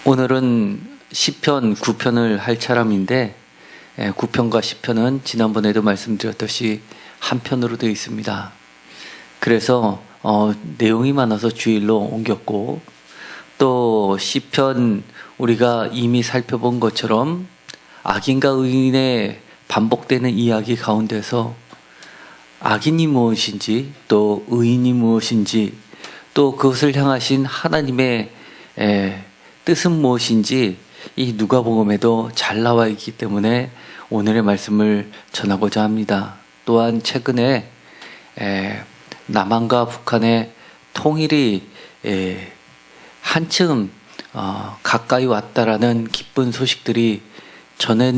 오늘은 시편 9편을 할 차람인데 9편과 10편은 지난번에도 말씀드렸듯이 한 편으로 되어 있습니다. 그래서 내용이 많아서 주일로 옮겼고, 또 시편 우리가 이미 살펴본 것처럼 악인과 의인의 반복되는 이야기 가운데서 악인이 무엇인지, 또 의인이 무엇인지, 또 그것을 향하신 하나님의 뜻은 무엇인지 이 누가복음에도 잘 나와 있기 때문에 오늘의 말씀을 전하고자 합니다. 또한 최근에 남한과 북한의 통일이 한층 가까이 왔다라는 기쁜 소식들이 전해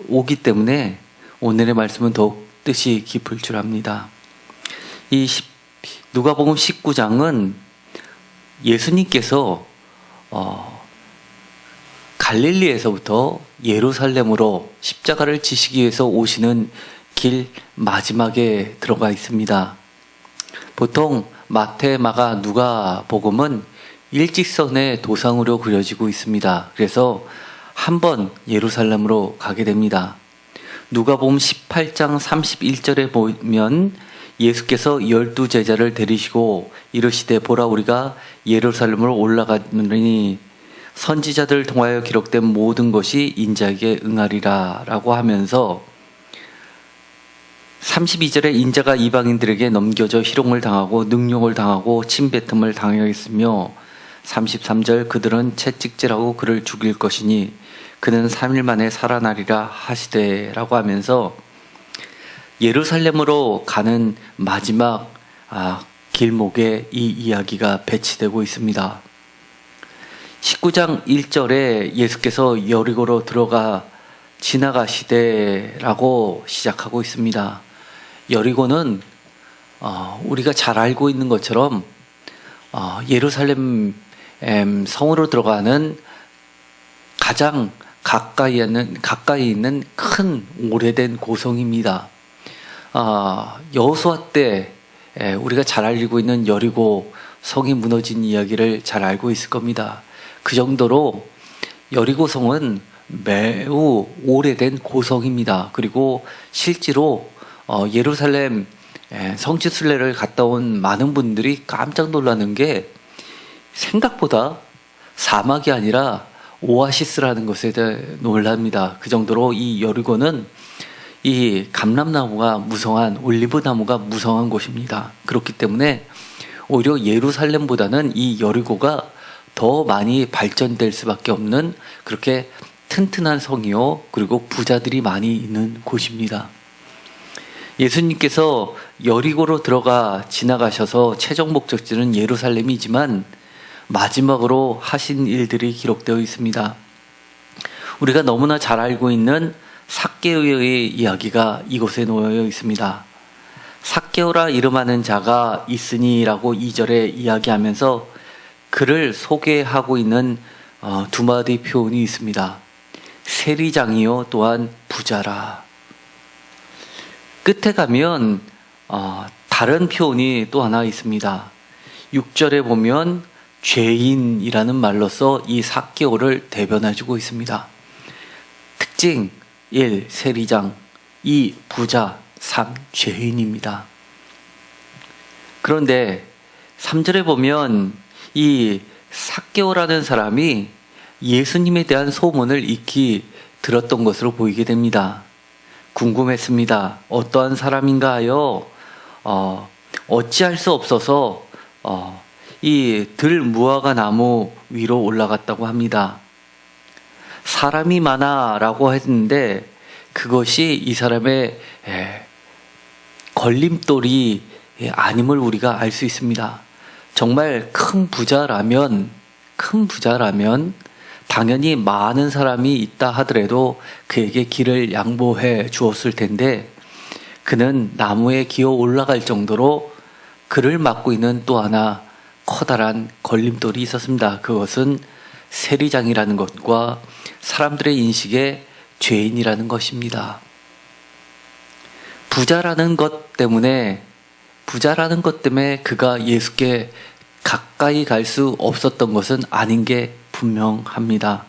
오기 때문에 오늘의 말씀은 더욱 뜻이 깊을 줄 압니다. 이 누가복음 19장은 예수님께서 갈릴리에서부터 예루살렘으로 십자가를 지시기 위해서 오시는 길 마지막에 들어가 있습니다. 보통 마태, 마가, 누가복음은 일직선의 도상으로 그려지고 있습니다. 그래서 한번 예루살렘으로 가게 됩니다. 누가복음 18장 31절에 보면 예수께서 12제자를 데리시고 이르시되 보라 우리가 예루살렘으로 올라가느니 선지자들 통하여 기록된 모든 것이 인자에게 응하리라 라고 하면서 32절에 인자가 이방인들에게 넘겨져 희롱을 당하고 능욕을 당하고 침뱉음을 당하였으며 33절 그들은 채찍질하고 그를 죽일 것이니 그는 3일 만에 살아나리라 하시되 라고 하면서 예루살렘으로 가는 마지막 길목에 이 이야기가 배치되고 있습니다. 19장 1절에 예수께서 여리고로 들어가 지나가시되 라고 시작하고 있습니다. 여리고는 우리가 잘 알고 있는 것처럼 예루살렘 성으로 들어가는 가장 가까이 있는 큰 오래된 고성입니다. 여호수아 때 우리가 잘 알고 있는 여리고 성이 무너진 이야기를 잘 알고 있을 겁니다. 그 정도로 여리고 성은 매우 오래된 고성입니다. 그리고 실제로 예루살렘 성지순례를 갔다 온 많은 분들이 깜짝 놀라는 게 생각보다 사막이 아니라 오아시스라는 것에 대해 놀랍니다. 그 정도로 이 여리고는 이 감람나무가 무성한 올리브나무가 무성한 곳입니다. 그렇기 때문에 오히려 예루살렘보다는 이 여리고가 더 많이 발전될 수밖에 없는 그렇게 튼튼한 성이요, 그리고 부자들이 많이 있는 곳입니다. 예수님께서 여리고로 들어가 지나가셔서 최종 목적지는 예루살렘이지만 마지막으로 하신 일들이 기록되어 있습니다. 우리가 너무나 잘 알고 있는 삭개오의 이야기가 이곳에 놓여 있습니다. 삭개오라 이름하는 자가 있으니라고 2절에 이야기하면서 그를 소개하고 있는 두 마디 표현이 있습니다. 세리장이요 또한 부자라. 끝에 가면 다른 표현이 또 하나 있습니다. 6절에 보면 죄인이라는 말로써 이 삭개오를 대변해주고 있습니다. 특징 1. 세리장, 2. 부자, 3. 죄인입니다. 그런데 3절에 보면 이 삭개오라는 사람이 예수님에 대한 소문을 익히 들었던 것으로 보이게 됩니다. 궁금했습니다. 어떠한 사람인가 하여 어찌할 수 없어서 이 들무화과 나무 위로 올라갔다고 합니다. 사람이 많아 라고 했는데 그것이 이 사람의 걸림돌이 아님을 우리가 알 수 있습니다. 정말 큰 부자라면 당연히 많은 사람이 있다 하더라도 그에게 길을 양보해 주었을 텐데 그는 나무에 기어 올라갈 정도로 그를 막고 있는 또 하나 커다란 걸림돌이 있었습니다. 그것은 세리장이라는 것과 사람들의 인식에 죄인이라는 것입니다. 부자라는 것 때문에 그가 예수께 가까이 갈 수 없었던 것은 아닌 게 분명합니다.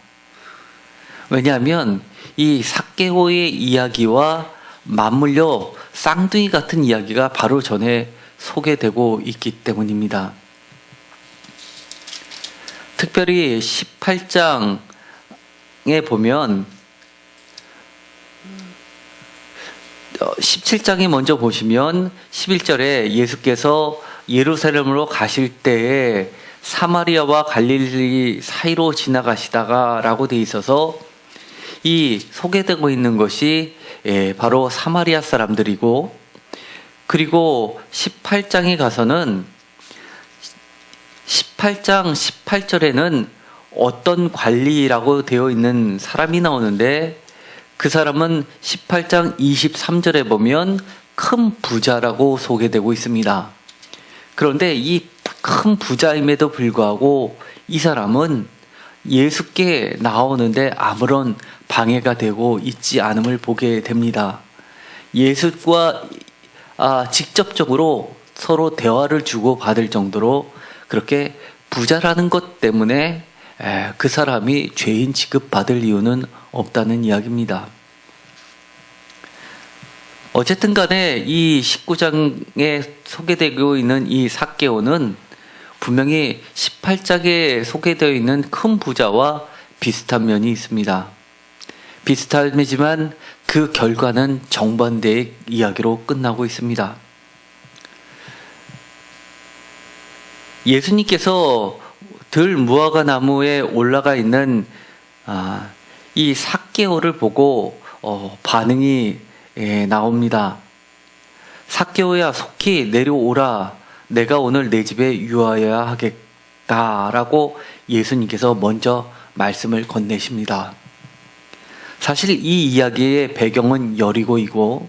왜냐하면 이 삭개오의 이야기와 맞물려 쌍둥이 같은 이야기가 바로 전에 소개되고 있기 때문입니다. 특별히 18장에 보면 17장에 먼저 보시면 11절에 예수께서 예루살렘으로 가실 때에 사마리아와 갈릴리 사이로 지나가시다가 라고 돼 있어서 이 소개되고 있는 것이 바로 사마리아 사람들이고, 그리고 18장에 가서는 18장 18절에는 어떤 관리라고 되어 있는 사람이 나오는데, 그 사람은 18장 23절에 보면 큰 부자라고 소개되고 있습니다. 그런데 이 큰 부자임에도 불구하고 이 사람은 예수께 나오는데 아무런 방해가 되고 있지 않음을 보게 됩니다. 예수와 직접적으로 서로 대화를 주고받을 정도로 그렇게 부자라는 것 때문에 그 사람이 죄인 취급받을 이유는 없다는 이야기입니다. 어쨌든 간에 이 19장에 소개되고 있는 이 삭개오는 분명히 18장에 소개되어 있는 큰 부자와 비슷한 면이 있습니다. 비슷하지만 그 결과는 정반대의 이야기로 끝나고 있습니다. 예수님께서 들 무화과 나무에 올라가 있는 이 삭개오를 보고 반응이 나옵니다. 삭개오야, 속히 내려오라. 내가 오늘 내 집에 유하여야 하겠다라고 예수님께서 먼저 말씀을 건네십니다. 사실 이 이야기의 배경은 여리고이고,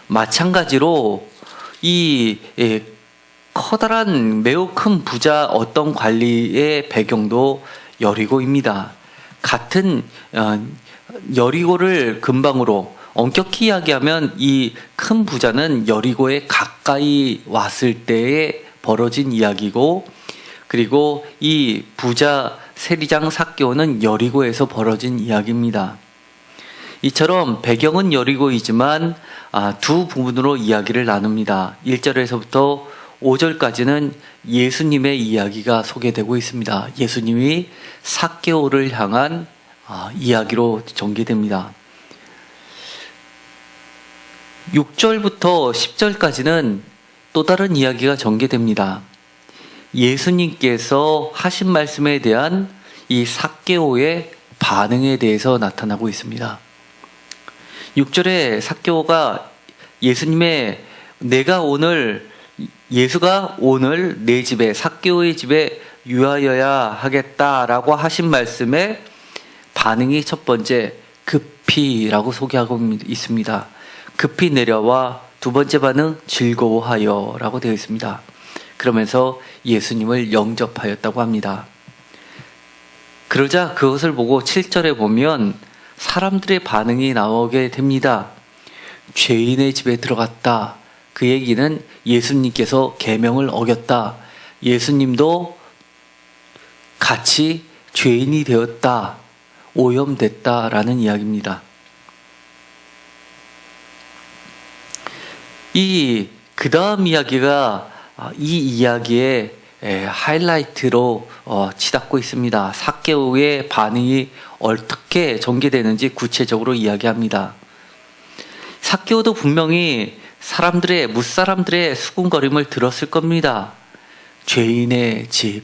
마찬가지로 이 커다란 매우 큰 부자 어떤 관리의 배경도 여리고입니다. 같은 여리고를 근방으로 엄격히 이야기하면 이 큰 부자는 여리고에 가까이 왔을 때에 벌어진 이야기고, 그리고 이 부자 세리장 삭개오는 여리고에서 벌어진 이야기입니다. 이처럼 배경은 여리고이지만 두 부분으로 이야기를 나눕니다. 1절에서부터 5절까지는 예수님의 이야기가 소개되고 있습니다. 예수님이 삭개오를 향한 이야기로 전개됩니다. 6절부터 10절까지는 또 다른 이야기가 전개됩니다. 예수님께서 하신 말씀에 대한 이 삭개오의 반응에 대해서 나타나고 있습니다. 6절에 삭개오가 예수가 오늘 내 집에, 삭개오의 집에 유하여야 하겠다라고 하신 말씀에 반응이 첫 번째 급히라고 소개하고 있습니다. 급히 내려와, 두 번째 반응 즐거워하여 라고 되어 있습니다. 그러면서 예수님을 영접하였다고 합니다. 그러자 그것을 보고 7절에 보면 사람들의 반응이 나오게 됩니다. 죄인의 집에 들어갔다. 그 얘기는 예수님께서 계명을 어겼다. 예수님도 같이 죄인이 되었다. 오염됐다라는 이야기입니다. 그 다음 이야기가 이 이야기의 하이라이트로 치닫고 있습니다. 삭개오의 반응이 어떻게 전개되는지 구체적으로 이야기합니다. 삭개오도 분명히 무사람들의 수군거림을 들었을 겁니다. 죄인의 집,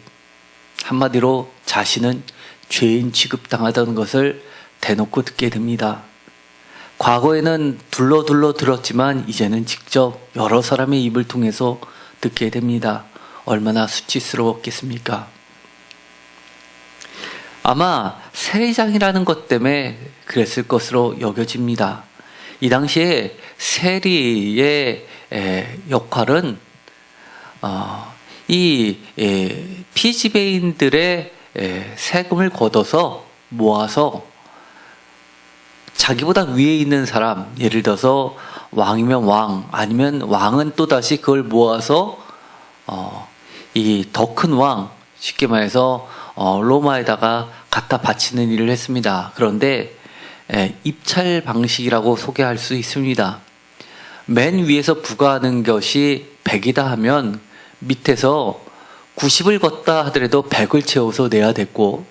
한마디로 자신은 죄인 취급당하던 것을 대놓고 듣게 됩니다. 과거에는 둘러 들었지만 이제는 직접 여러 사람의 입을 통해서 듣게 됩니다. 얼마나 수치스러웠겠습니까? 아마 세리장이라는 것 때문에 그랬을 것으로 여겨집니다. 이 당시에 세리의 역할은 이 피지배인들의 세금을 걷어서 모아서 자기보다 위에 있는 사람, 예를 들어서 왕이면 왕, 아니면 왕은 또다시 그걸 모아서 이 더 큰 왕, 쉽게 말해서 로마에다가 갖다 바치는 일을 했습니다. 그런데 입찰 방식이라고 소개할 수 있습니다. 맨 위에서 부과하는 것이 100이다 하면 밑에서 90을 걷다 하더라도 100을 채워서 내야 됐고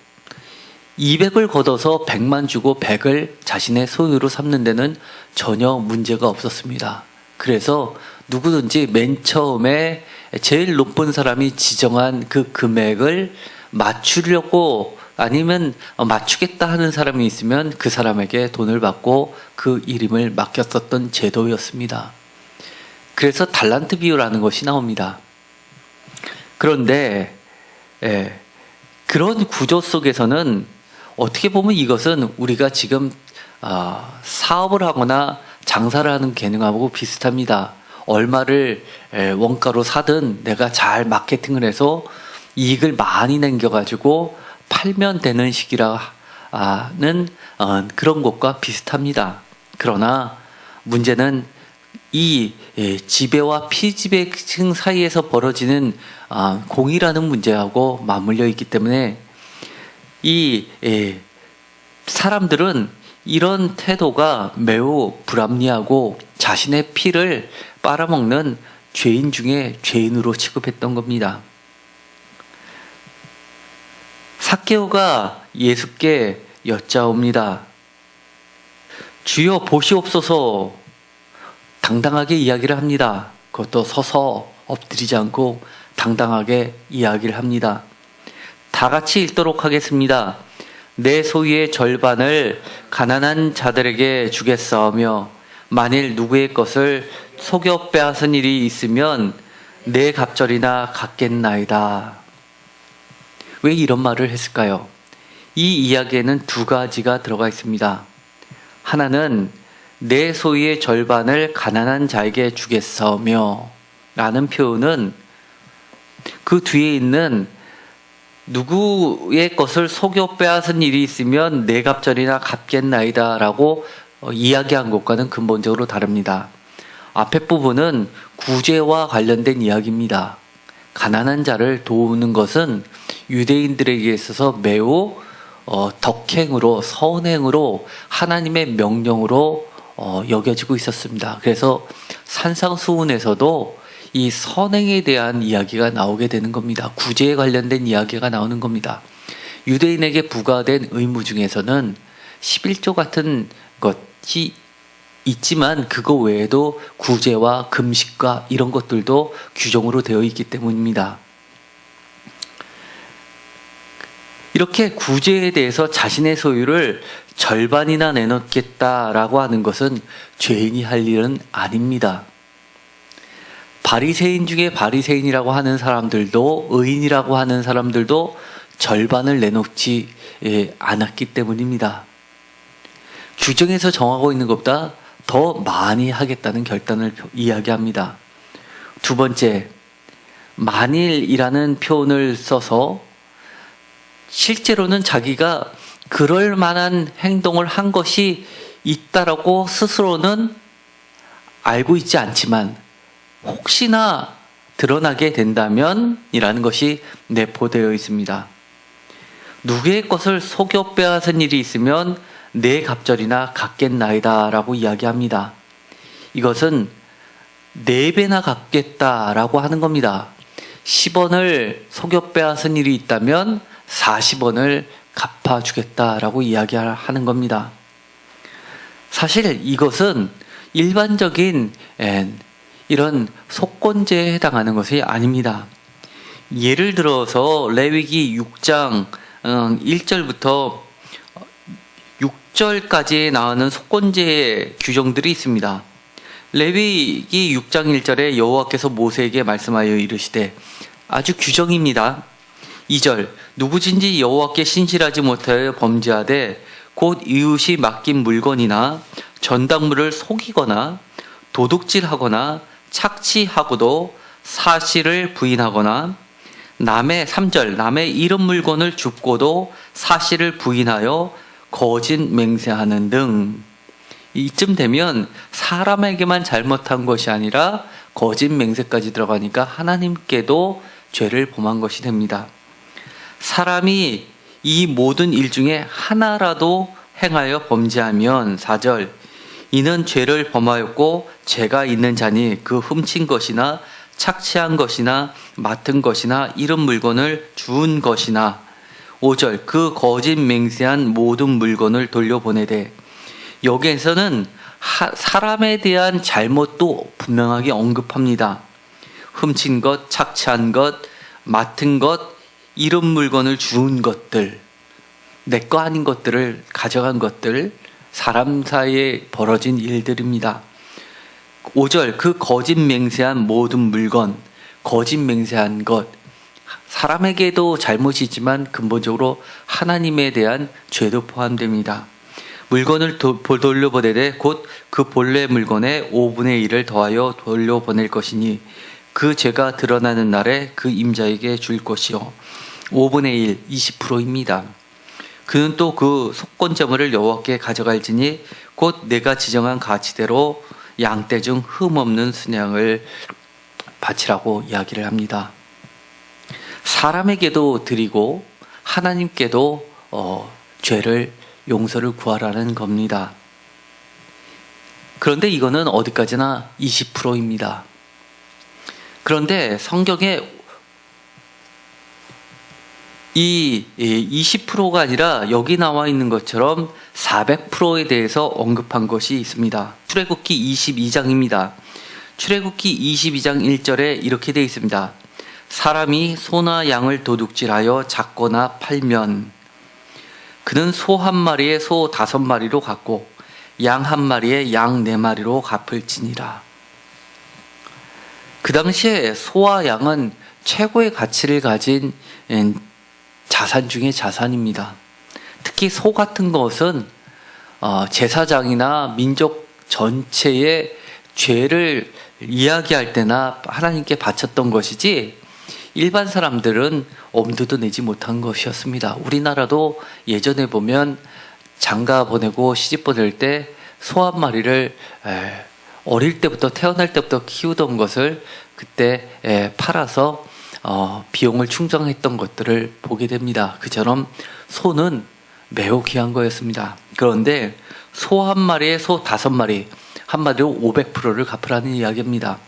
200을 걷어서 100만 주고 100을 자신의 소유로 삼는 데는 전혀 문제가 없었습니다. 그래서 누구든지 맨 처음에 제일 높은 사람이 지정한 그 금액을 맞추려고 아니면 맞추겠다 하는 사람이 있으면 그 사람에게 돈을 받고 그 일임을 맡겼었던 제도였습니다. 그래서 달란트 비유라는 것이 나옵니다. 그런데 그런 구조 속에서는 어떻게 보면 이것은 우리가 지금 사업을 하거나 장사를 하는 개념하고 비슷합니다. 얼마를 원가로 사든 내가 잘 마케팅을 해서 이익을 많이 남겨가지고 팔면 되는 식이라는 그런 것과 비슷합니다. 그러나 문제는 이 지배와 피지배층 사이에서 벌어지는 공이라는 문제하고 맞물려 있기 때문에 이 사람들은 이런 태도가 매우 불합리하고 자신의 피를 빨아먹는 죄인 중에 죄인으로 취급했던 겁니다. 삭개오가 예수께 여짜옵니다. 주여 보시옵소서. 당당하게 이야기를 합니다. 그것도 서서 엎드리지 않고 당당하게 이야기를 합니다. 다 같이 읽도록 하겠습니다. 내 소유의 절반을 가난한 자들에게 주겠사오며 만일 누구의 것을 속여 빼앗은 일이 있으면 내 갑절이나 갚겠나이다. 왜 이런 말을 했을까요? 이 이야기에는 두 가지가 들어가 있습니다. 하나는 내 소유의 절반을 가난한 자에게 주겠사오며 라는 표현은 그 뒤에 있는 누구의 것을 속여 빼앗은 일이 있으면 내 갑절이나 갚겠나이다 라고 이야기한 것과는 근본적으로 다릅니다. 앞에 부분은 구제와 관련된 이야기입니다. 가난한 자를 도우는 것은 유대인들에게 있어서 매우 덕행으로 선행으로 하나님의 명령으로 여겨지고 있었습니다. 그래서 산상수훈에서도 이 선행에 대한 이야기가 나오게 되는 겁니다. 구제에 관련된 이야기가 나오는 겁니다. 유대인에게 부과된 의무 중에서는 11조 같은 것이 있지만 그거 외에도 구제와 금식과 이런 것들도 규정으로 되어 있기 때문입니다. 이렇게 구제에 대해서 자신의 소유를 절반이나 내놓겠다라고 하는 것은 죄인이 할 일은 아닙니다. 바리새인 중에 바리새인이라고 하는 사람들도 의인이라고 하는 사람들도 절반을 내놓지 않았기 때문입니다. 규정에서 정하고 있는 것보다 더 많이 하겠다는 결단을 이야기합니다. 두 번째, 만일이라는 표현을 써서 실제로는 자기가 그럴 만한 행동을 한 것이 있다라고 스스로는 알고 있지 않지만 혹시나 드러나게 된다면 이라는 것이 내포되어 있습니다. 누구의 것을 속여 빼앗은 일이 있으면 내 갑절이나 갚겠나이다 라고 이야기합니다. 이것은 4배나 갚겠다라고 하는 겁니다. 10원을 속여 빼앗은 일이 있다면 40원을 갚아주겠다라고 이야기하는 겁니다. 사실 이것은 일반적인 이런 속건제에 해당하는 것이 아닙니다. 예를 들어서 레위기 6장 1절부터 6절까지 나오는 속건제의 규정들이 있습니다. 레위기 6장 1절에 여호와께서 모세에게 말씀하여 이르시되, 아주 규정입니다. 2절, 누구든지 여호와께 신실하지 못하여 범죄하되 곧 이웃이 맡긴 물건이나 전당물을 속이거나 도둑질하거나 착취하고도 사실을 부인하거나 3절, 남의 잃은 물건을 줍고도 사실을 부인하여 거짓 맹세하는 등. 이쯤 되면 사람에게만 잘못한 것이 아니라 거짓 맹세까지 들어가니까 하나님께도 죄를 범한 것이 됩니다. 사람이 이 모든 일 중에 하나라도 행하여 범죄하면 4절 이는 죄를 범하였고 죄가 있는 자니 그 훔친 것이나 착취한 것이나 맡은 것이나 잃은 물건을 주운 것이나 5절 그 거짓 맹세한 모든 물건을 돌려보내되 여기에서는 사람에 대한 잘못도 분명하게 언급합니다. 훔친 것, 착취한 것, 맡은 것, 잃은 물건을 주운 것들, 내 거 아닌 것들을 가져간 것들, 사람 사이에 벌어진 일들입니다. 5절 그 거짓 맹세한 모든 물건, 거짓 맹세한 것, 사람에게도 잘못이 있지만 근본적으로 하나님에 대한 죄도 포함됩니다. 물건을 돌려보내되 곧 그 본래 물건의 5분의 1을 더하여 돌려보낼 것이니 그 죄가 드러나는 날에 그 임자에게 줄 것이요 5분의 1, 20%입니다. 그는 또 그 속건제물을 여호와께 가져갈지니 곧 내가 지정한 가치대로 양떼 중 흠없는 순양을 바치라고 이야기를 합니다. 사람에게도 드리고 하나님께도 죄를 용서를 구하라는 겁니다. 그런데 이거는 어디까지나 20%입니다. 그런데 성경에 이 20%가 아니라 여기 나와 있는 것처럼 400%에 대해서 언급한 것이 있습니다. 출애굽기 22장입니다. 출애굽기 22장 1절에 이렇게 되어 있습니다. 사람이 소나 양을 도둑질하여 잡거나 팔면 그는 소 한 마리에 소 5마리로 갚고 양 한 마리에 양 4마리로 갚을지니라. 그 당시에 소와 양은 최고의 가치를 가진 자산 중의 자산입니다. 특히 소 같은 것은 제사장이나 민족 전체의 죄를 이야기할 때나 하나님께 바쳤던 것이지 일반 사람들은 엄두도 내지 못한 것이었습니다. 우리나라도 예전에 보면 장가 보내고 시집 보낼 때 소 한 마리를 어릴 때부터 태어날 때부터 키우던 것을 그때 팔아서 비용을 충당했던 것들을 보게 됩니다. 그처럼 소는 매우 귀한 거였습니다. 그런데 소 한 마리에 소 5마리, 한마디로 500%를 갚으라는 이야기입니다.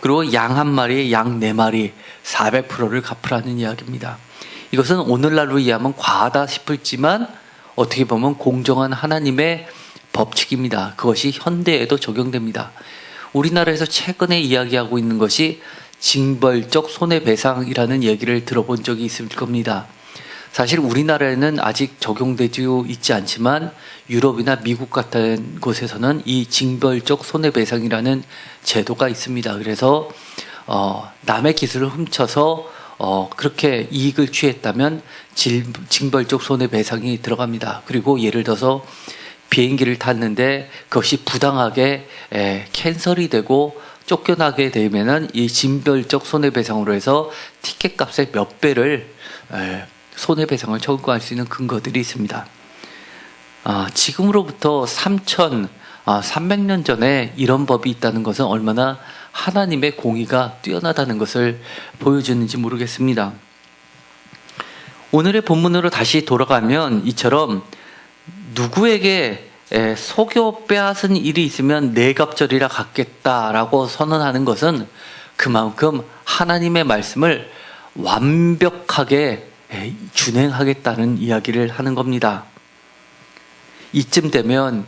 그리고 양 한 마리에 양 4마리, 400%를 갚으라는 이야기입니다. 이것은 오늘날로 이해하면 과하다 싶을지만 어떻게 보면 공정한 하나님의 법칙입니다. 그것이 현대에도 적용됩니다. 우리나라에서 최근에 이야기하고 있는 것이 징벌적 손해배상이라는 얘기를 들어본 적이 있을 겁니다. 사실 우리나라에는 아직 적용되지 있지 않지만 유럽이나 미국 같은 곳에서는 이 징벌적 손해배상이라는 제도가 있습니다. 그래서 남의 기술을 훔쳐서 그렇게 이익을 취했다면 징벌적 손해배상이 들어갑니다. 그리고 예를 들어서 비행기를 탔는데 그것이 부당하게 캔슬이 되고 쫓겨나게 되면은 이 징벌적 손해배상으로 해서 티켓 값의 몇 배를 손해배상을 청구할 수 있는 근거들이 있습니다. 지금으로부터 3,300년 전에 이런 법이 있다는 것은 얼마나 하나님의 공의가 뛰어나다는 것을 보여주는지 모르겠습니다. 오늘의 본문으로 다시 돌아가면 이처럼 누구에게 속여 빼앗은 일이 있으면 내갑절이라 갚겠다라고 선언하는 것은 그만큼 하나님의 말씀을 완벽하게 준행하겠다는 이야기를 하는 겁니다. 이쯤 되면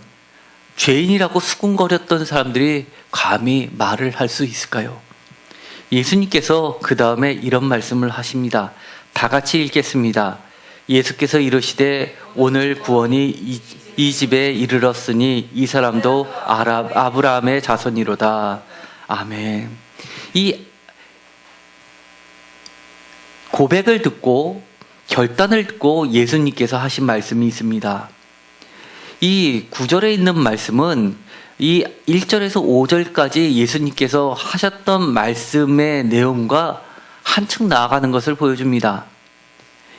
죄인이라고 수군거렸던 사람들이 감히 말을 할 수 있을까요? 예수님께서 그 다음에 이런 말씀을 하십니다. 다 같이 읽겠습니다. 예수께서 이르시되 오늘 구원이 이 집에 이르렀으니 이 사람도 아브라함의 자손이로다. 아멘. 이 고백을 듣고 결단을 듣고 예수님께서 하신 말씀이 있습니다. 이 9절에 있는 말씀은 이 1절에서 5절까지 예수님께서 하셨던 말씀의 내용과 한층 나아가는 것을 보여줍니다.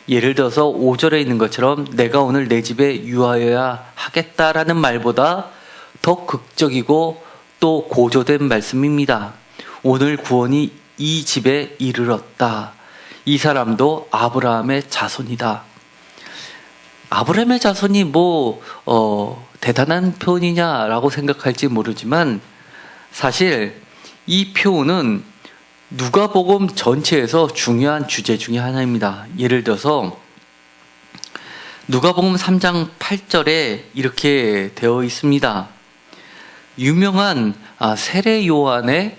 예를 들어서 5절에 있는 것처럼 내가 오늘 내 집에 유하여야 하겠다라는 말보다 더 극적이고 또 고조된 말씀입니다. 오늘 구원이 이 집에 이르렀다. 이 사람도 아브라함의 자손이다. 아브라함의 자손이 대단한 표현이냐라고 생각할지 모르지만 사실 이 표현은 누가복음 전체에서 중요한 주제 중에 하나입니다. 예를 들어서 누가복음 3장 8절에 이렇게 되어 있습니다. 유명한 세례 요한의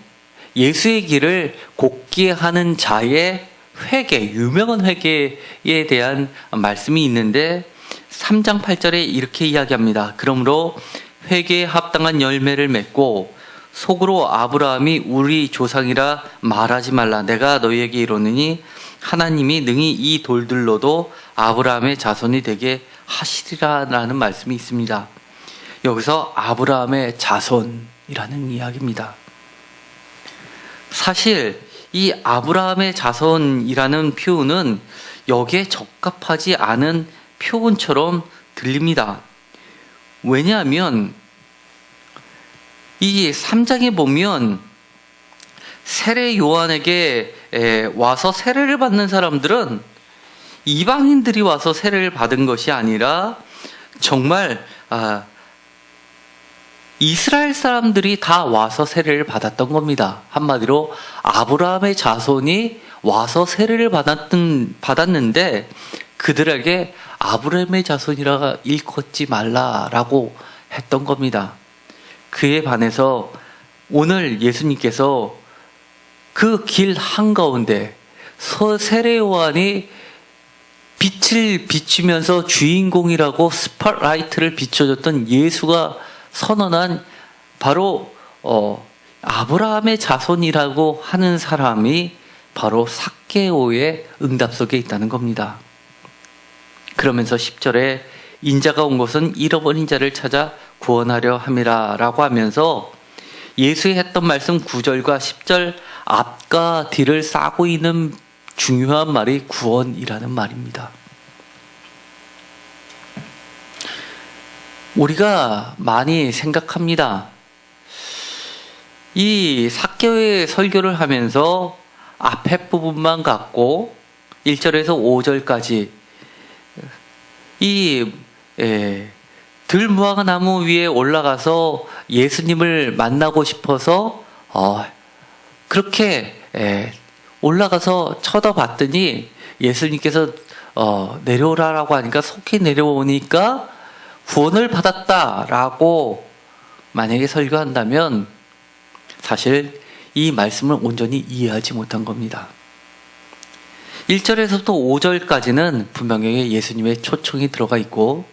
예수의 길을 곱게 하는 자의 회개, 유명한 회개에 대한 말씀이 있는데 3장 8절에 이렇게 이야기합니다. 그러므로 회개에 합당한 열매를 맺고 속으로 아브라함이 우리 조상이라 말하지 말라. 내가 너희에게 이르노니 하나님이 능히 이 돌들로도 아브라함의 자손이 되게 하시리라라는 말씀이 있습니다. 여기서 아브라함의 자손이라는 이야기입니다. 사실 이 아브라함의 자손이라는 표현은 여기에 적합하지 않은 표현처럼 들립니다. 왜냐하면 이 3장에 보면 세례 요한에게 와서 세례를 받는 사람들은 이방인들이 와서 세례를 받은 것이 아니라 정말 이스라엘 사람들이 다 와서 세례를 받았던 겁니다. 한마디로 아브라함의 자손이 와서 세례를 받았는데 그들에게 아브라함의 자손이라 일컫지 말라라고 했던 겁니다. 그에 반해서 오늘 예수님께서 그 길 한가운데 세례 요한이 빛을 비추면서 주인공이라고 스팟라이트를 비춰줬던 예수가 선언한 바로 아브라함의 자손이라고 하는 사람이 바로 삭개오의 응답 속에 있다는 겁니다. 그러면서 10절에 인자가 온 것은 잃어버린 자를 찾아 구원하려 함이라 라고 하면서 예수의 했던 말씀 9절과 10절 앞과 뒤를 싸고 있는 중요한 말이 구원이라는 말입니다. 우리가 많이 생각합니다. 이 삭개오의 설교를 하면서 앞에 부분만 갖고 1절에서 5절까지 이 들무화과나무 위에 올라가서 예수님을 만나고 싶어서 그렇게 올라가서 쳐다봤더니 예수님께서 내려오라라고 하니까 속히 내려오니까 구원을 받았다라고 만약에 설교한다면 사실 이 말씀을 온전히 이해하지 못한 겁니다. 1절에서부터 5절까지는 분명하게 예수님의 초청이 들어가 있고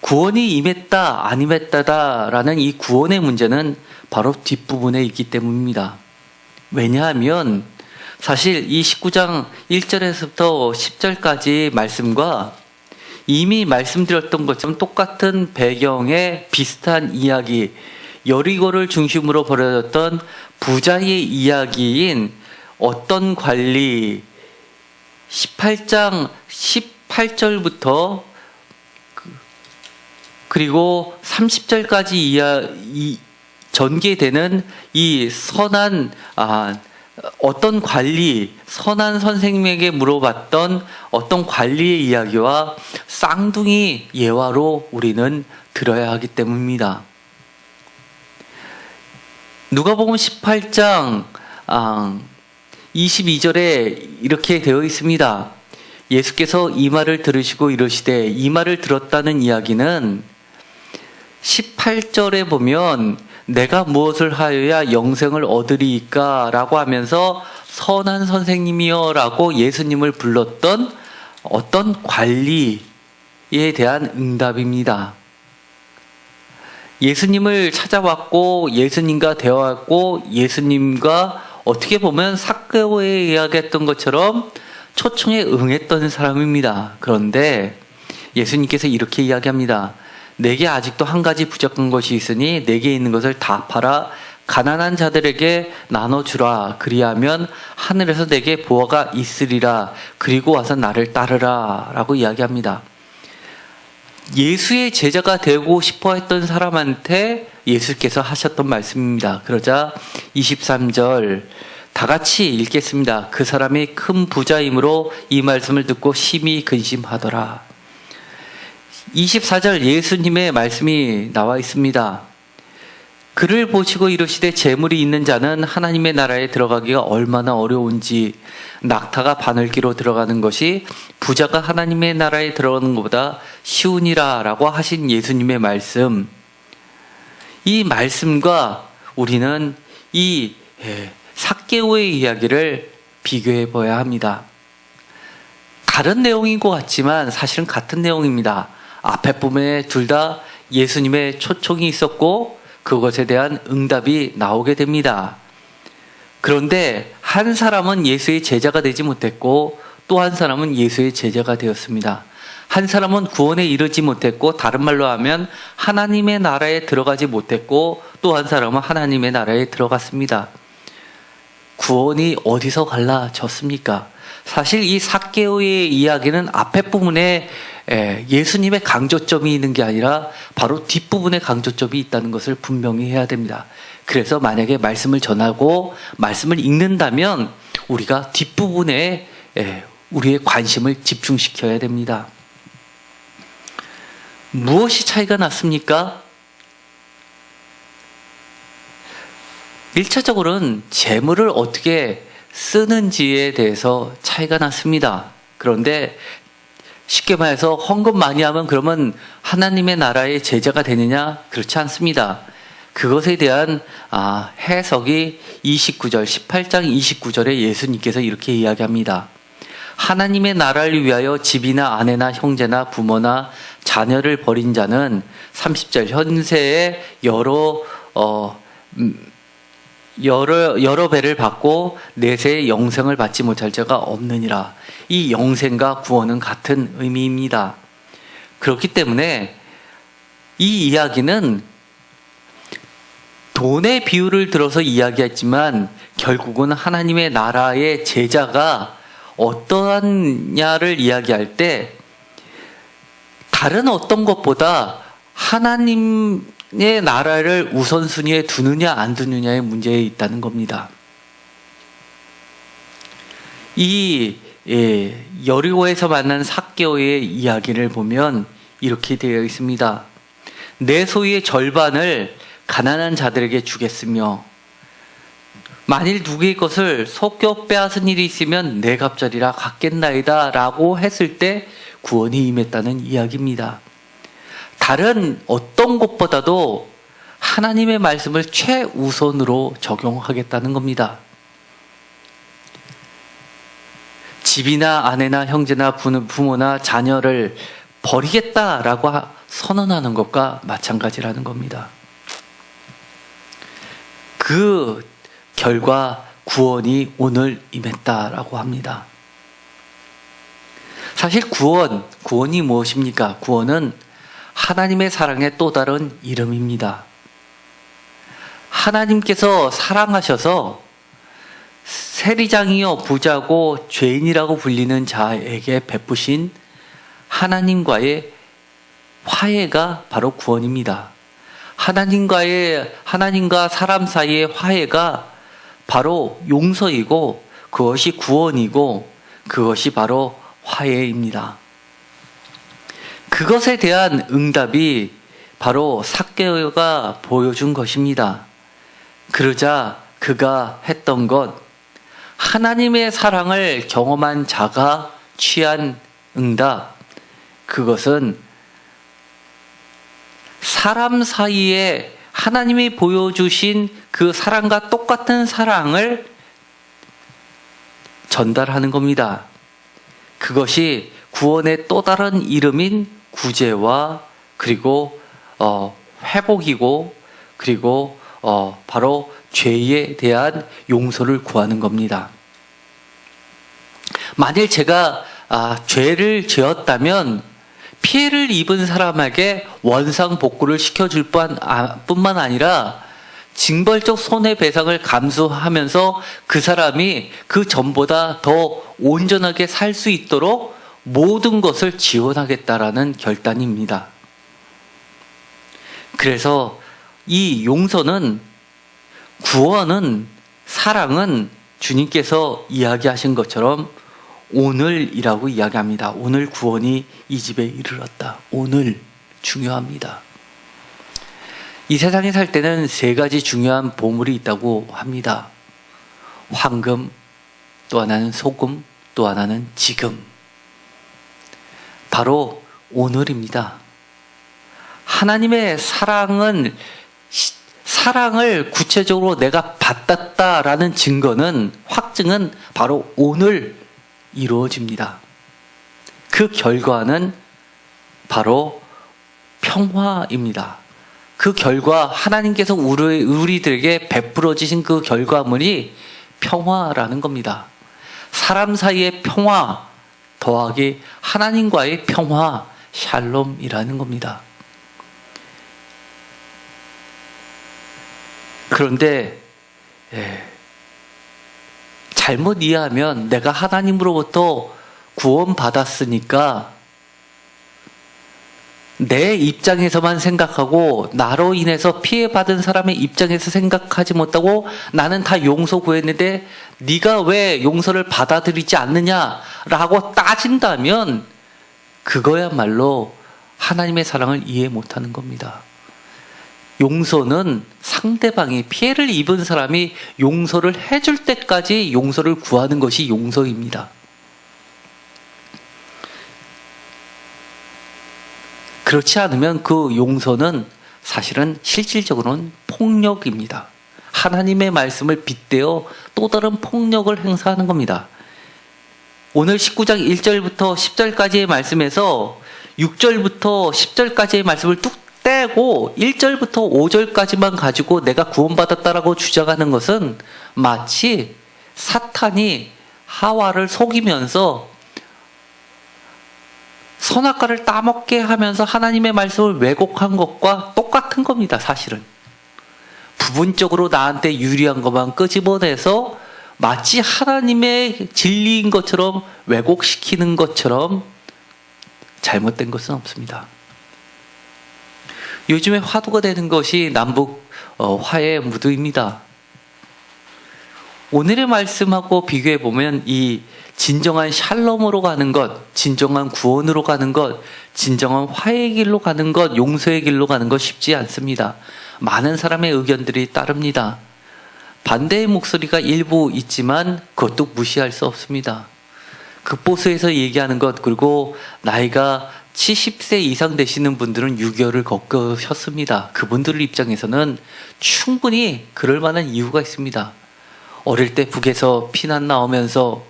구원이 임했다 안 임했다라는 이 구원의 문제는 바로 뒷부분에 있기 때문입니다. 왜냐하면 사실 이 19장 1절에서부터 10절까지 말씀과 이미 말씀드렸던 것처럼 똑같은 배경의 비슷한 이야기, 여리고를 중심으로 벌어졌던 부자의 이야기인 어떤 관리 18장 18절부터 그리고 30절까지 전개되는 이 선한 어떤 관리, 선한 선생님에게 물어봤던 어떤 관리의 이야기와 쌍둥이 예화로 우리는 들어야 하기 때문입니다. 누가복음 18장 22절에 이렇게 되어 있습니다. 예수께서 이 말을 들으시고 이르시되, 이 말을 들었다는 이야기는 18절에 보면 내가 무엇을 하여야 영생을 얻으리이까 라고 하면서 선한 선생님이여 라고 예수님을 불렀던 어떤 관리에 대한 응답입니다. 예수님을 찾아왔고 예수님과 대화했고 예수님과 어떻게 보면 삭개오에 이야기했던 것처럼 초청에 응했던 사람입니다. 그런데 예수님께서 이렇게 이야기합니다. 내게 아직도 한 가지 부족한 것이 있으니 내게 있는 것을 다 팔아 가난한 자들에게 나눠주라. 그리하면 하늘에서 내게 보화가 있으리라. 그리고 와서 나를 따르라 라고 이야기합니다. 예수의 제자가 되고 싶어 했던 사람한테 예수께서 하셨던 말씀입니다. 그러자 23절 다 같이 읽겠습니다. 그 사람이 큰 부자이므로 이 말씀을 듣고 심히 근심하더라. 24절 예수님의 말씀이 나와 있습니다. 그를 보시고 이르시되 재물이 있는 자는 하나님의 나라에 들어가기가 얼마나 어려운지, 낙타가 바늘기로 들어가는 것이 부자가 하나님의 나라에 들어가는 것보다 쉬우니라 라고 하신 예수님의 말씀, 이 말씀과 우리는 이 삭개오의 이야기를 비교해 봐야 합니다. 다른 내용인 것 같지만 사실은 같은 내용입니다. 앞에 부분에 둘 다 예수님의 초청이 있었고 그것에 대한 응답이 나오게 됩니다. 그런데 한 사람은 예수의 제자가 되지 못했고 또 한 사람은 예수의 제자가 되었습니다. 한 사람은 구원에 이르지 못했고 다른 말로 하면 하나님의 나라에 들어가지 못했고 또 한 사람은 하나님의 나라에 들어갔습니다. 구원이 어디서 갈라졌습니까? 사실 이 삭개오의 이야기는 앞에 부분에 예수님의 강조점이 있는 게 아니라 바로 뒷부분에 강조점이 있다는 것을 분명히 해야 됩니다. 그래서 만약에 말씀을 전하고 말씀을 읽는다면 우리가 뒷부분에 우리의 관심을 집중시켜야 됩니다. 무엇이 차이가 났습니까? 1차적으로는 재물을 어떻게 쓰는지에 대해서 차이가 났습니다. 그런데 쉽게 말해서 헌금 많이 하면 그러면 하나님의 나라의 제자가 되느냐? 그렇지 않습니다. 그것에 대한 해석이 29절, 18장 29절에 예수님께서 이렇게 이야기합니다. 하나님의 나라를 위하여 집이나 아내나 형제나 부모나 자녀를 버린 자는 30절 현세에 여러 배를 받고 내세의 영생을 받지 못할 자가 없느니라. 이 영생과 구원은 같은 의미입니다. 그렇기 때문에 이 이야기는 돈의 비유를 들어서 이야기했지만 결국은 하나님의 나라의 제자가 어떠하냐를 이야기할 때 다른 어떤 것보다 하나님의 나라를 우선순위에 두느냐 안 두느냐의 문제에 있다는 겁니다. 이 여리고에서 만난 삭개오의 이야기를 보면 이렇게 되어 있습니다. 내 소유의 절반을 가난한 자들에게 주겠으며 만일 누구의 것을 속여 빼앗은 일이 있으면 내 갑절이라 갚겠나이다 라고 했을 때 구원이 임했다는 이야기입니다. 다른 어떤 것보다도 하나님의 말씀을 최우선으로 적용하겠다는 겁니다. 집이나 아내나 형제나 부모나 자녀를 버리겠다라고 선언하는 것과 마찬가지라는 겁니다. 그 결과 구원이 임했다라고 합니다. 사실 구원이 무엇입니까? 구원은 하나님의 사랑의 또 다른 이름입니다. 하나님께서 사랑하셔서 세리장이요 부자고 죄인이라고 불리는 자에게 베푸신 하나님과의 화해가 바로 구원입니다. 하나님과 사람 사이의 화해가 바로 용서이고 그것이 구원이고 그것이 바로 화해입니다. 그것에 대한 응답이 바로 삭개오가 보여준 것입니다. 그러자 그가 했던 것, 하나님의 사랑을 경험한 자가 취한 응답, 그것은 사람 사이에 하나님이 보여주신 그 사랑과 똑같은 사랑을 전달하는 겁니다. 그것이 구원의 또 다른 이름인 구제와 그리고 회복이고 그리고 바로 죄에 대한 용서를 구하는 겁니다. 만일 제가 죄를 지었다면 피해를 입은 사람에게 원상복구를 시켜줄 뿐만 아니라 징벌적 손해배상을 감수하면서 그 사람이 그 전보다 더 온전하게 살 수 있도록 모든 것을 지원하겠다라는 결단입니다. 그래서 이 용서는, 구원은, 사랑은 주님께서 이야기하신 것처럼 오늘이라고 이야기합니다. 오늘 구원이 이 집에 이르렀다. 오늘 중요합니다. 이 세상에 살 때는 세 가지 중요한 보물이 있다고 합니다. 황금, 또 하나는 소금, 또 하나는 지금. 바로 오늘입니다. 하나님의 사랑을 구체적으로 내가 받았다라는 증거는, 확증은 바로 오늘 이루어집니다. 그 결과는 바로 평화입니다. 그 결과, 하나님께서 우리들에게 베풀어 주신 그 결과물이 평화라는 겁니다. 사람 사이의 평화 더하기 하나님과의 평화, 샬롬이라는 겁니다. 그런데 잘못 이해하면 내가 하나님으로부터 구원받았으니까 내 입장에서만 생각하고 나로 인해서 피해받은 사람의 입장에서 생각하지 못하고 나는 다 용서 구했는데 네가 왜 용서를 받아들이지 않느냐라고 따진다면 그거야말로 하나님의 사랑을 이해 못하는 겁니다. 용서는 상대방이, 피해를 입은 사람이 용서를 해줄 때까지 용서를 구하는 것이 용서입니다. 그렇지 않으면 그 용서는 사실은 실질적으로는 폭력입니다. 하나님의 말씀을 빗대어 또 다른 폭력을 행사하는 겁니다. 오늘 19장 1절부터 10절까지의 말씀에서 6절부터 10절까지의 말씀을 뚝 떼고 1절부터 5절까지만 가지고 내가 구원받았다라고 주장하는 것은 마치 사탄이 하와를 속이면서 선악과를 따먹게 하면서 하나님의 말씀을 왜곡한 것과 똑같은 겁니다. 사실은 부분적으로 나한테 유리한 것만 끄집어내서 마치 하나님의 진리인 것처럼 왜곡시키는 것처럼 잘못된 것은 없습니다. 요즘에 화두가 되는 것이 남북 화해 무드입니다. 오늘의 말씀하고 비교해 보면 이 진정한 샬롬으로 가는 것, 진정한 구원으로 가는 것, 진정한 화해의 길로 가는 것, 용서의 길로 가는 것 쉽지 않습니다. 많은 사람의 의견들이 따릅니다. 반대의 목소리가 일부 있지만 그것도 무시할 수 없습니다. 극보수에서 얘기하는 것, 그리고 나이가 70세 이상 되시는 분들은 6.25를 겪으셨습니다. 그분들 입장에서는 충분히 그럴 만한 이유가 있습니다. 어릴 때 북에서 피난 나오면서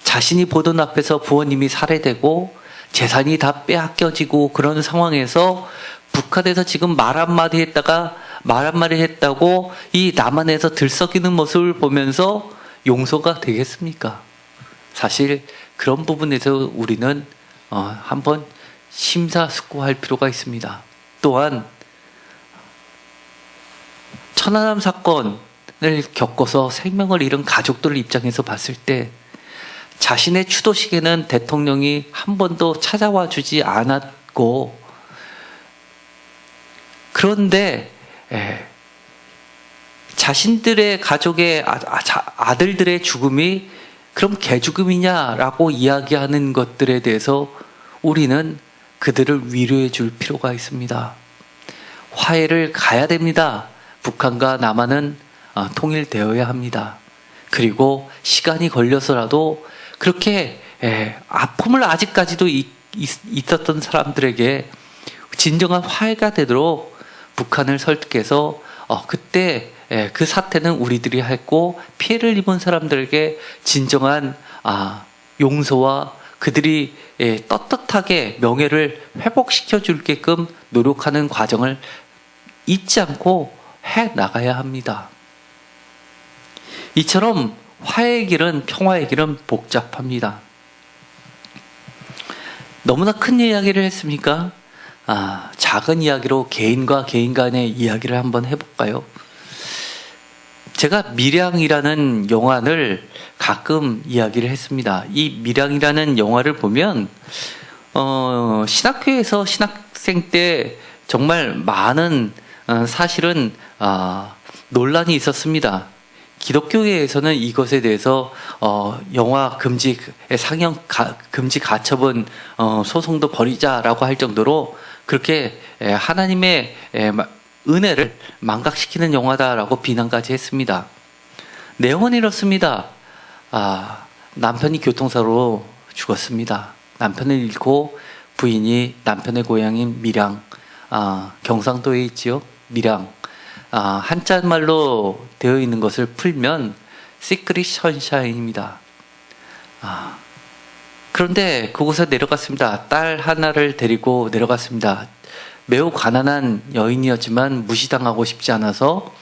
자신이 보던 앞에서 부모님이 살해되고 재산이 다 빼앗겨지고 그런 상황에서 북한에서 지금 말 한마디 했다가 말 한마디 했다고 이 남한에서 들썩이는 모습을 보면서 용서가 되겠습니까? 사실 그런 부분에서 우리는 한번 심사숙고할 필요가 있습니다. 또한 천안함 사건을 겪어서 생명을 잃은 가족들 입장에서 봤을 때 자신의 추도식에는 대통령이 한 번도 찾아와 주지 않았고, 그런데 자신들의 가족의 아들들의 죽음이 그럼 개죽음이냐라고 이야기하는 것들에 대해서 우리는 그들을 위로해 줄 필요가 있습니다. 화해를 가야 됩니다. 북한과 남한은 통일되어야 합니다. 그리고 시간이 걸려서라도 그렇게 아픔을 아직까지도 있었던 사람들에게 진정한 화해가 되도록 북한을 설득해서 그때 그 사태는 우리들이 했고 피해를 입은 사람들에게 진정한 용서와 그들이 떳떳하게 명예를 회복시켜 줄게끔 노력하는 과정을 잊지 않고 해 나가야 합니다. 이처럼 화해의 길은, 평화의 길은 복잡합니다. 너무나 큰 이야기를 했습니까? 작은 이야기로 개인과 개인 간의 이야기를 한번 해볼까요? 제가 밀양이라는 영화를 가끔 이야기를 했습니다. 이 밀양이라는 영화를 보면 신학교에서 신학생 때 정말 많은 사실은 논란이 있었습니다. 기독교계에서는 이것에 대해서 영화 금지 상영 금지 가처분 소송도 벌이자라고 할 정도로 그렇게 하나님의 은혜를 망각시키는 영화다라고 비난까지 했습니다. 내용은 이렇습니다. 남편이 교통사고로 죽었습니다. 남편을 잃고 부인이 남편의 고향인 밀양, 경상도에 있지요. 밀양. 한자말로 되어 있는 것을 풀면 시크릿 선샤인입니다. 그런데 그곳에 내려갔습니다. 딸 하나를 데리고 내려갔습니다. 매우 가난한 여인이었지만 무시당하고 싶지 않아서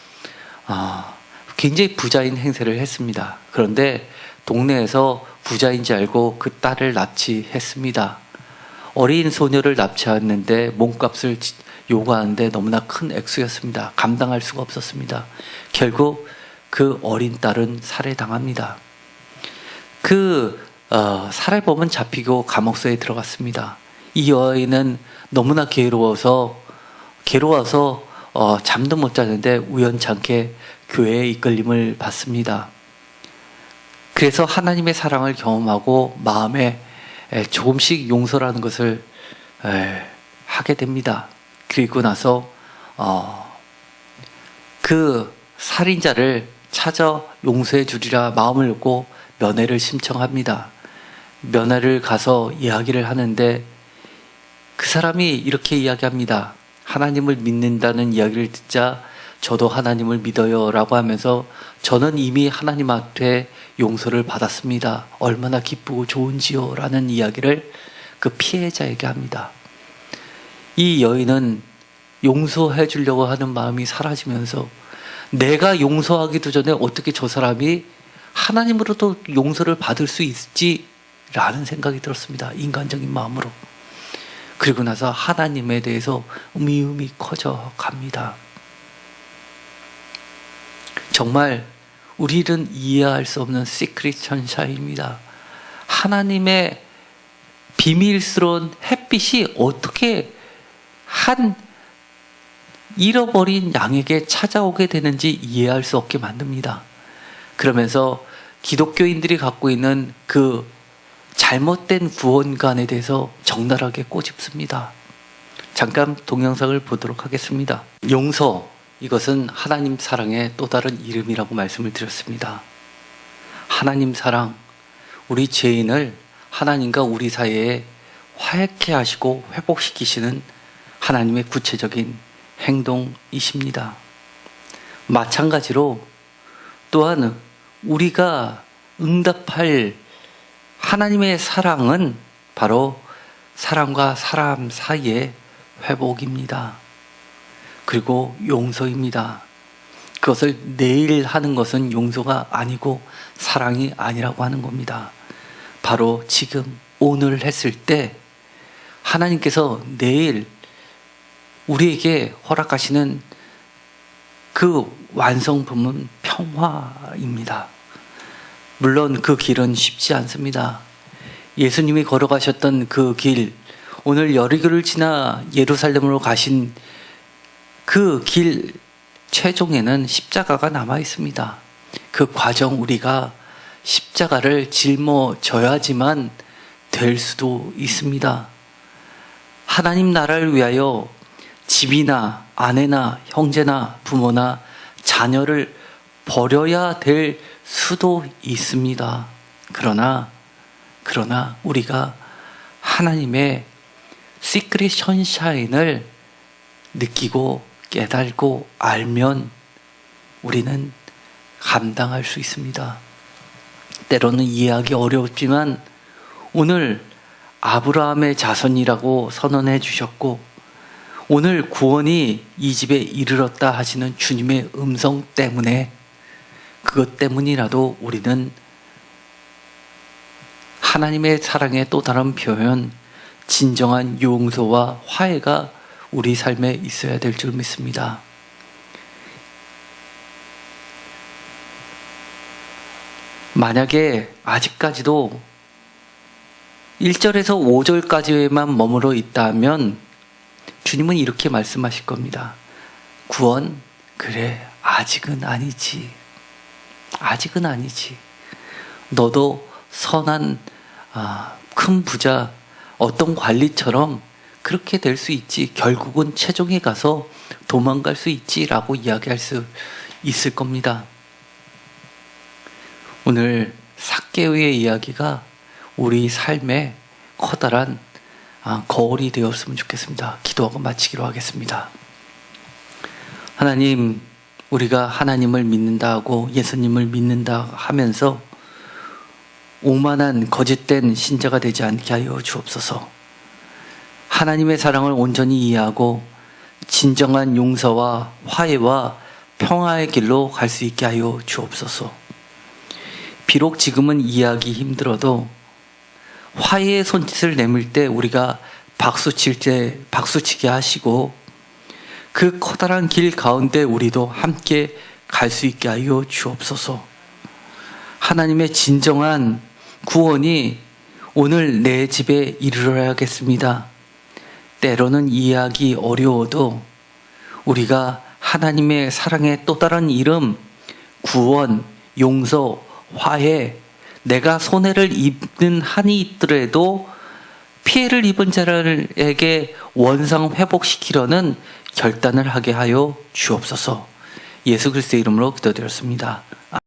굉장히 부자인 행세를 했습니다. 그런데 동네에서 부자인지 알고 그 딸을 납치했습니다. 어린 소녀를 납치했는데 몸값을 요구하는데 너무나 큰 액수였습니다. 감당할 수가 없었습니다. 결국 그 어린 딸은 살해당합니다. 살해범은 잡히고 감옥소에 들어갔습니다. 이 여인은 너무나 괴로워서 잠도 못 자는데 우연찮게 교회에 이끌림을 받습니다. 그래서 하나님의 사랑을 경험하고 마음에 조금씩 용서라는 것을 하게 됩니다. 그리고 나서 그 살인자를 찾아 용서해 주리라 마음을 먹고 면회를 신청합니다. 면회를 가서 이야기를 하는데 그 사람이 이렇게 이야기합니다. 하나님을 믿는다는 이야기를 듣자 저도 하나님을 믿어요 라고 하면서 저는 이미 하나님 앞에 용서를 받았습니다. 얼마나 기쁘고 좋은지요 라는 이야기를 그 피해자에게 합니다. 이 여인은 용서해 주려고 하는 마음이 사라지면서 내가 용서하기도 전에 어떻게 저 사람이 하나님으로도 용서를 받을 수 있지? 라는 생각이 들었습니다. 인간적인 마음으로. 그리고 나서 하나님에 대해서 미움이 커져 갑니다. 정말 우리는 이해할 수 없는 시크릿 선샤입니다. 하나님의 비밀스러운 햇빛이 어떻게 한 잃어버린 양에게 찾아오게 되는지 이해할 수 없게 만듭니다. 그러면서 기독교인들이 갖고 있는 그 잘못된 구원관에 대해서 적나라하게 꼬집습니다. 잠깐 동영상을 보도록 하겠습니다. 용서, 이것은 하나님 사랑의 또 다른 이름이라고 말씀을 드렸습니다. 하나님 사랑, 우리 죄인을 하나님과 우리 사이에 화해케 하시고 회복시키시는 하나님의 구체적인 행동이십니다. 마찬가지로 또한 우리가 응답할 하나님의 사랑은 바로 사람과 사람 사이의 회복입니다. 그리고 용서입니다. 그것을 내일 하는 것은 용서가 아니고 사랑이 아니라고 하는 겁니다. 바로 지금 오늘 했을 때 하나님께서 내일 우리에게 허락하시는 그 완성품은 평화입니다. 물론 그 길은 쉽지 않습니다. 예수님이 걸어가셨던 그 길, 오늘 여리고를 지나 예루살렘으로 가신 그 길 최종에는 십자가가 남아 있습니다. 그 과정 우리가 십자가를 짊어져야지만 될 수도 있습니다. 하나님 나라를 위하여 집이나 아내나 형제나 부모나 자녀를 버려야 될 수도 있습니다. 그러나 우리가 하나님의 시크릿 선샤인을 느끼고 깨달고 알면 우리는 감당할 수 있습니다. 때로는 이해하기 어렵지만 오늘 아브라함의 자손이라고 선언해 주셨고 오늘 구원이 이 집에 이르렀다 하시는 주님의 음성 때문에 그것 때문이라도 우리는 하나님의 사랑의 또 다른 표현, 진정한 용서와 화해가 우리 삶에 있어야 될 줄 믿습니다. 만약에 아직까지도 1절에서 5절까지에만 머물러 있다면 주님은 이렇게 말씀하실 겁니다. 구원? 그래, 아직은 아니지. 아직은 아니지. 너도 선한 큰 부자, 어떤 관리처럼 그렇게 될 수 있지. 결국은 최종에 가서 도망갈 수 있지라고 이야기할 수 있을 겁니다. 오늘 삭개오의 이야기가 우리 삶에 커다란 거울이 되었으면 좋겠습니다. 기도하고 마치기로 하겠습니다. 하나님, 우리가 하나님을 믿는다 하고 예수님을 믿는다 하면서 오만한 거짓된 신자가 되지 않게 하여 주옵소서. 하나님의 사랑을 온전히 이해하고 진정한 용서와 화해와 평화의 길로 갈 수 있게 하여 주옵소서. 비록 지금은 이해하기 힘들어도 화해의 손짓을 내밀 때 우리가 박수칠 때 박수치게 하시고 그 커다란 길 가운데 우리도 함께 갈 수 있게 하여 주옵소서. 하나님의 진정한 구원이 오늘 내 집에 이르러야겠습니다. 때로는 이해하기 어려워도 우리가 하나님의 사랑의 또 다른 이름, 구원, 용서, 화해, 내가 손해를 입는 한이 있더라도 피해를 입은 자들에게 원상 회복시키려는 결단을 하게 하여 주옵소서. 예수 그리스도의 이름으로 기도드렸습니다.